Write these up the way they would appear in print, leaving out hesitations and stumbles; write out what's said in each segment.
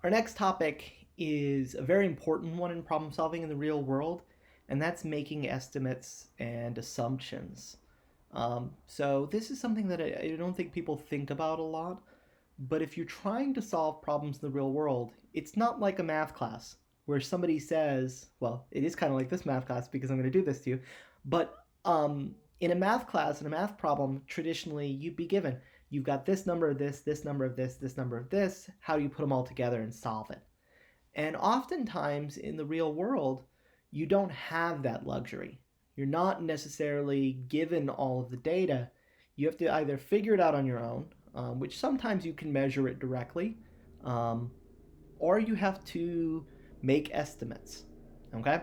Our next topic is a very important one in problem solving in the real world, and that's making estimates and assumptions. So, this is something that I don't think people think about a lot, but if you're trying to solve problems in the real world, it's not like a math class where somebody says, well, it is kind of like this math class because I'm going to do this to you, but in a math class, in a math problem, traditionally you'd be given, you've got this number of this number of this number of this. How do you put them all together and solve it? And oftentimes in the real world, you don't have that luxury. You're not necessarily given all of the data. You have to either figure it out on your own, which sometimes you can measure it directly, um, or you have to make estimates. Okay?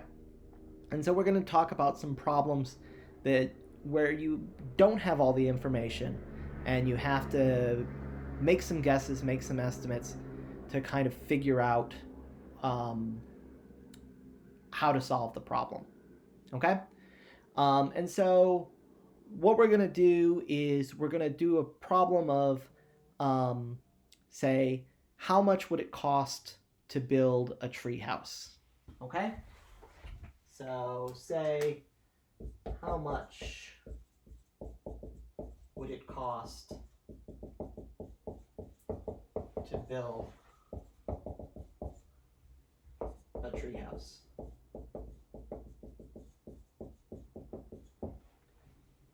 And so we're going to talk about some problems that where you don't have all the information and you have to make some guesses, make some estimates to kind of figure out um, how to solve the problem. Okay? And so what we're going to do is we're going to do a problem of, say, how much would it cost to build a treehouse? Okay? So say, how much would it cost to build a treehouse?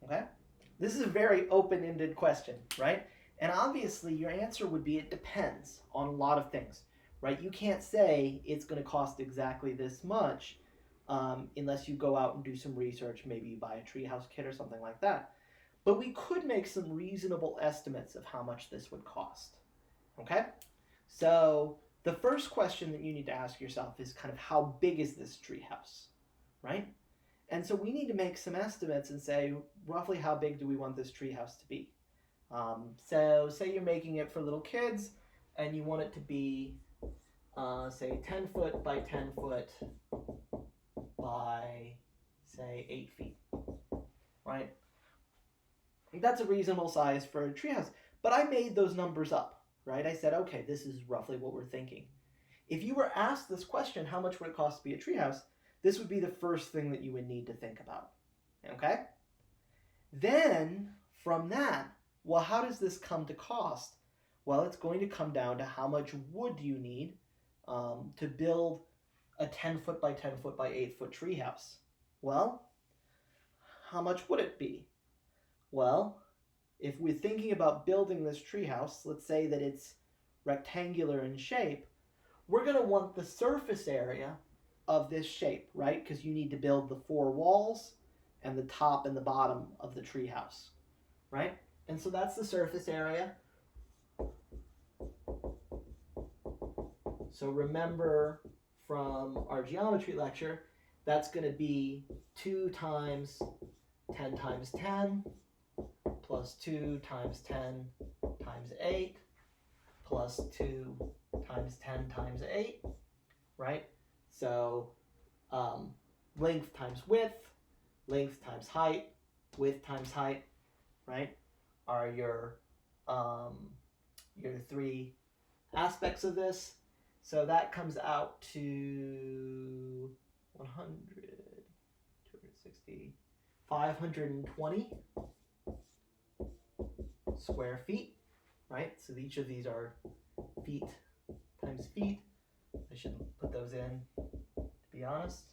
Okay? This is a very open-ended question, right? And obviously your answer would be it depends on a lot of things, right? You can't say it's going to cost exactly this much unless you go out and do some research, maybe you buy a treehouse kit or something like that. But we could make some reasonable estimates of how much this would cost. Okay? So the first question that you need to ask yourself is kind of how big is this treehouse, right? And so we need to make some estimates and say roughly how big do we want this treehouse to be. So say you're making it for little kids and you want it to be, say, 10 foot by 10 foot by, say, 8 feet, right? That's a reasonable size for a treehouse. But I made those numbers up, right? I said, okay, this is roughly what we're thinking. If you were asked this question, how much would it cost to be a treehouse? This would be the first thing that you would need to think about, okay? Then, from that, well, how does this come to cost? Well, it's going to come down to how much wood you need to build a 10 foot by 10 foot by 8 foot treehouse. Well, how much would it be? Well, if we're thinking about building this treehouse, let's say that it's rectangular in shape, we're going to want the surface area of this shape, right? Because you need to build the 4 walls and the top and the bottom of the treehouse, right? And so that's the surface area. So remember from our geometry lecture, that's going to be 2 times 10 times 10 plus 2 times 10 times 8 plus 2 times 10 times 8, right? So length times width times height, right, are your 3 aspects of this. So that comes out to 100, 260, 520 square feet, right? So each of these are feet times feet. I should put those in, to be honest.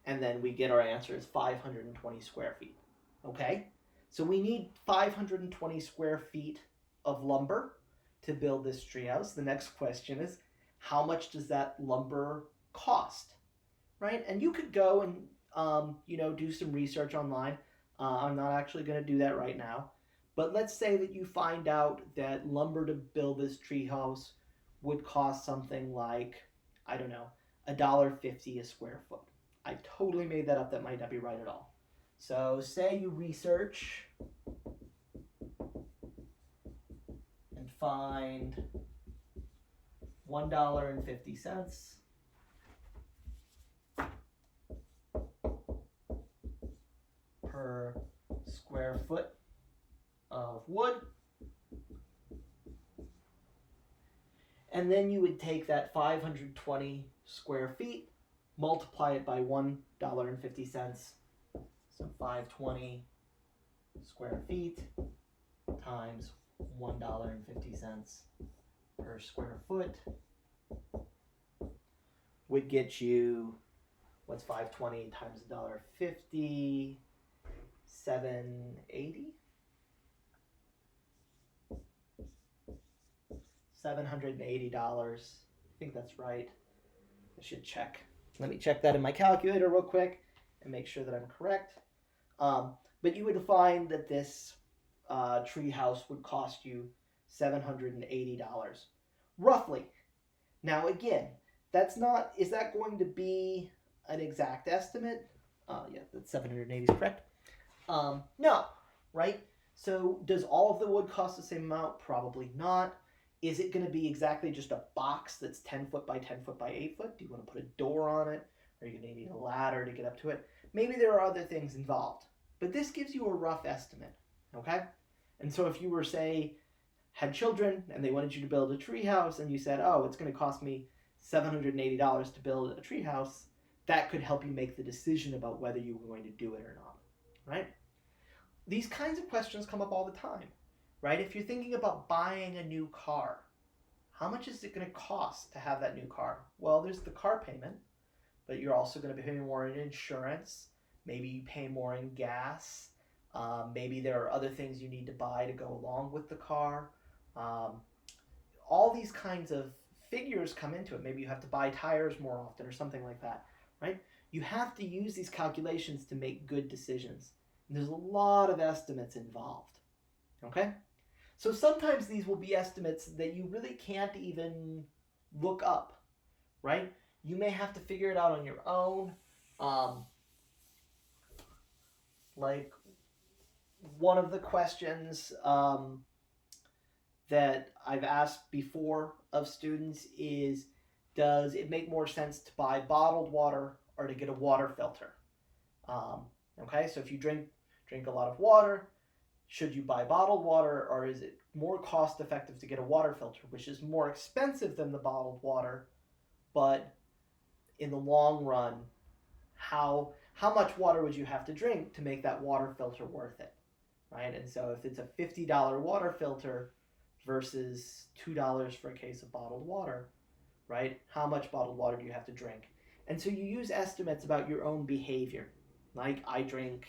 And then we get our answer is 520 square feet. Okay? So we need 520 square feet of lumber to build this treehouse. The next question is, how much does that lumber cost? Right? And you could go and do some research online. I'm not actually going to do that right now. But let's say that you find out that lumber to build this treehouse would cost something like, I don't know, $1.50 a square foot. I totally made that up. That might not be right at all. So say you research and find $1.50 per square foot of wood. And then you would take that 520 square feet, multiply it by $1.50. So 520 square feet times $1.50 per square foot would get you, what's 520 times $1.50? $780? $780. I think that's right. I should check. Let me check that in my calculator real quick and make sure that I'm correct. But you would find that this treehouse would cost you $780, roughly. Now again, that's not, is that going to be an exact estimate? Yeah, that 780 is correct. No, right? So does all of the wood cost the same amount? Probably not. Is it going to be exactly just a box that's 10 foot by 10 foot by 8 foot? Do you want to put a door on it? Are you going to need a ladder to get up to it? Maybe there are other things involved. But this gives you a rough estimate, okay? And so if you were, say, had children and they wanted you to build a treehouse and you said, oh, it's going to cost me $780 to build a treehouse, that could help you make the decision about whether you were going to do it or not, right? These kinds of questions come up all the time, right? If you're thinking about buying a new car, how much is it going to cost to have that new car? Well, there's the car payment, but you're also going to be paying more in insurance. Maybe you pay more in gas. Maybe there are other things you need to buy to go along with the car. All these kinds of figures come into it. Maybe you have to buy tires more often or something like that, right? You have to use these calculations to make good decisions. And there's a lot of estimates involved, okay? So sometimes these will be estimates that you really can't even look up, right? You may have to figure it out on your own. Like one of the questions that I've asked before of students is, does it make more sense to buy bottled water or to get a water filter? Okay, so if you drink a lot of water, should you buy bottled water, or is it more cost effective to get a water filter, which is more expensive than the bottled water, but in the long run, how much water would you have to drink to make that water filter worth it, right? And so if it's a $50 water filter versus $2 for a case of bottled water, right? How much bottled water do you have to drink? And so you use estimates about your own behavior. Like I drink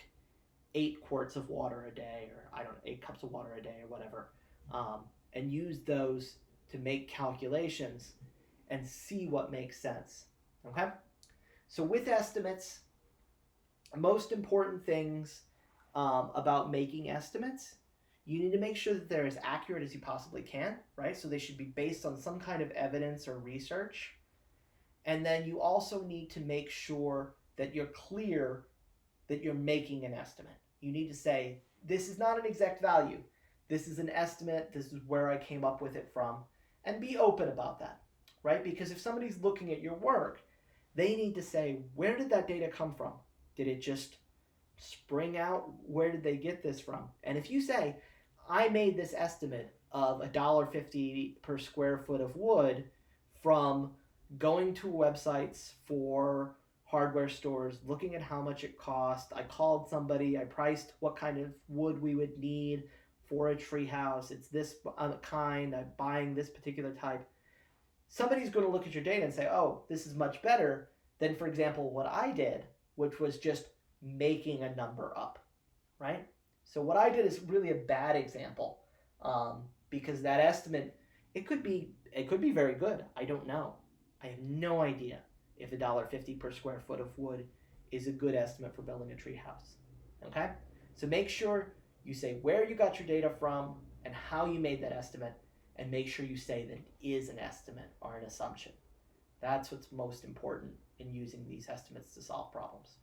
8 quarts of water a day, or 8 cups of water a day or whatever, and use those to make calculations and see what makes sense, okay? So with estimates, most important things about making estimates, you need to make sure that they're as accurate as you possibly can, right? So they should be based on some kind of evidence or research. And then you also need to make sure that you're clear that you're making an estimate. You need to say, this is not an exact value. This is an estimate. This is where I came up with it from. And be open about that, right? Because if somebody's looking at your work, they need to say, where did that data come from? Did it just spring out? Where did they get this from? And if you say, I made this estimate of $1.50 per square foot of wood from going to websites for hardware stores, looking at how much it cost. I called somebody, I priced what kind of wood we would need for a treehouse. It's this kind, I'm buying this particular type. Somebody's going to look at your data and say, oh, this is much better than, for example, what I did, which was just making a number up, right? So what I did is really a bad example because that estimate, it could be very good. I don't know. I have no idea if $1.50 per square foot of wood is a good estimate for building a treehouse, okay? So make sure you say where you got your data from and how you made that estimate, and make sure you say that it is an estimate or an assumption. That's what's most important in using these estimates to solve problems.